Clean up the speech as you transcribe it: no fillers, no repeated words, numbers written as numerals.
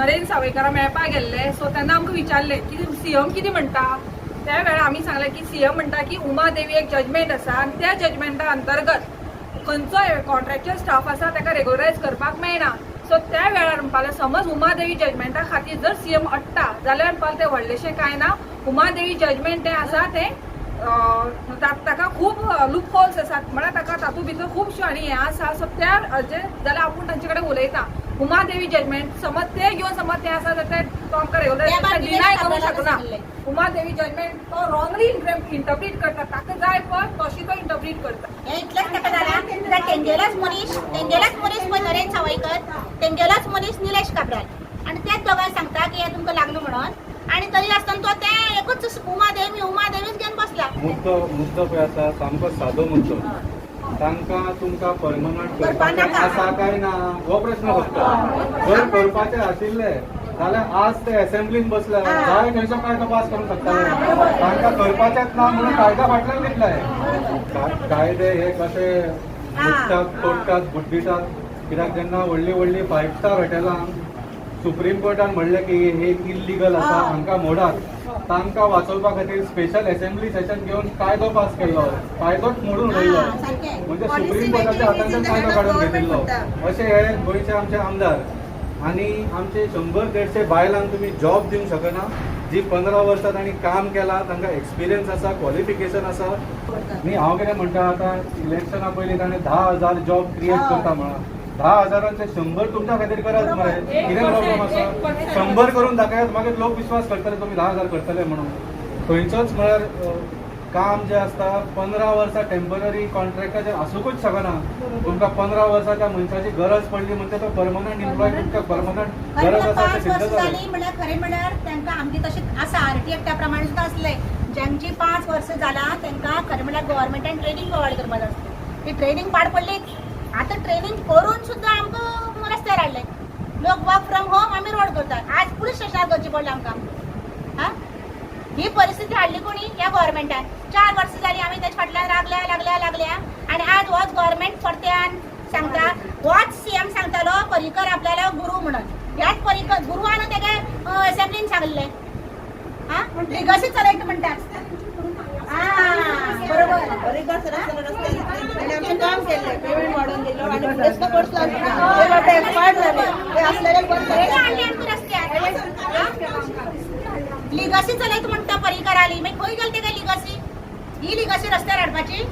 नरेंद्र सावयकारा मेळपाक गेल्ले. सो तेन्ना आमकां विचारले की सीएम कितें म्हणटा. त्या वेळार आमी सांगलें की सीएम म्हणटा की उमा देवी एक जजमेंट आसा आनी त्या जजमेंटा अंतर्गत खंयचोय कॉन्ट्रॅक्चुअल स्टाफ आसा ताका रेग्युलरायज करपाक मेळना. सो त्या वेळार म्हणपाक समज उमा देवी जजमेंटा खातीर जर सीएम अडटा जाल्यार म्हणपाक तें व्हडलेशें कांय ना. उमा देवी जजमेंट तें आसा तें ताका खूब लूप होल्स आसात, म्हळ्यार ताका तातूंत भितर खुबश्यो आनी हें आसा. सो त्या जाल्यार आपूण तांचे कडेन उलयता. उमा देवी जजमेंट समज ते घेवन समज तें आसा जाल्यार तो आमकां रेग्युलर डिनाय करूंक शकना. उमा देवी जजमेंट तो रॉंगली इंटरप्रीट करता, ताका जाय पण तशी तो इंटरप्रीट करता. हे इतलेंच ताका जाला. तेंगेलाच मनीस पळय नरेंद्र सावयकर, तेंगेलाच मनीस निलेश काब्राल आनी तेच दोगांय सांगता की हें तुमकां लागना म्हणून. आणि तरी आसतना तो तें एकूच उमा देवीच घेवन बसला. मुद्दो पळय आसा सामको सादो मुद्दो. तांकां तुमकां परमनंट करपाचें आसा काय ना हो प्रश्न फक्त. जर करपाचें आशिल्लें जाल्यार आज ते असेंब्लीन बसल्या जाय खंयचो कायदो पास करूंक शकताले. तांकां करपाचेंच ना म्हणून कायदा फाटल्यान घेतलाय. कायदे हे कशे मुट्टात तोडटात बुड्डिटात. कित्याक जेन्ना व्हडली 5 स्टार हॉटेलां सुप्रीम कोर्टान म्हणलें की हे इल्लीगल आसा हांकां मोडात, तांकां वाचोवपा खातीर स्पेशल असेंब्ली सेशन घेवन कायदो पास केल्लो. कायदोच मोडून उडयलो. म्हणजे सुप्रीम कोर्टाच्या हातांतल्यान कायदो काडून घेतिल्लो. अशे हे गोंयचे आमचे आमदार आनी आमचे 100-150 बायलांक तुमी जॉब दिवंक शकना जी 15 वर्सां तांणी काम केलां, तांकां एक्सपिरियन्स आसा, क्वॉलिफिकेशन आसा. न्ही हांव कितें म्हणटा आतां इलेक्शना पयलीं ताणें 10,000 जॉब क्रिएट करता म्हणून. 10,000चे 100 तुमच्या खातीर करात मरे. कितें प्रॉब्लेम आसा. 100 करून दाखयात मागीर लोक विश्वास करतले तुमी 10,000 करतले म्हणून. खंयचोच म्हळ्यार काम जें आसता 15 वर्सां टेम्पररी कॉन्ट्रॅक्टाचेर आसूंकूच शकना. तुमकां 15 वर्सां त्या मनशाची गरज पडली म्हणजे तो परमनंट एम्प्लॉय तुमकां परमनंट गरज आसा तें सिद्ध जालें. म्हणल्यार खरें म्हणल्यार तांकां आमची तशें आसा आरटी एक्टा प्रमाणे सुद्दां असलें. ज्यांची 5 वर्सां जालां तांकां खरें म्हणल्यार गव्हर्मेंटान ट्रेनिंग प्रोवायड करपाक जाय आसता. ती ट्रेनिंग पाड पडली. आता ट्रेनिंग करून सुद्दां आमकां रस्त्यार हाडले. लोक वर्क फ्रॉम होम आमी रोड करतात. आज पुलीस स्टेशनार करचें पडलें आमकां. ही परिस्थिती हाडली कोणी? ह्या गव्हर्मेंटान. 4 वर्सां जालीं आमी तेच्या फाटल्यान लागल्या आनी आज होच गव्हर्मेंट परत्यान सांगता. होच सीएम सांगतालो पर्रीकर आपल्याला गुरू म्हणून. ह्याच पर्रीकर गुरुवान तेका असेंब्लीन सांगलें लिगसी चलयता म्हणटात. बरोबर. काम केलं, पेमेंट वाढवून दिलं आणि कोर्स लिगसी चलयता म्हणटा पर्रीकर आली. मागीर खंय गेली तेका लिगसी? ही लिगसी रस्त्यार हाडपाची.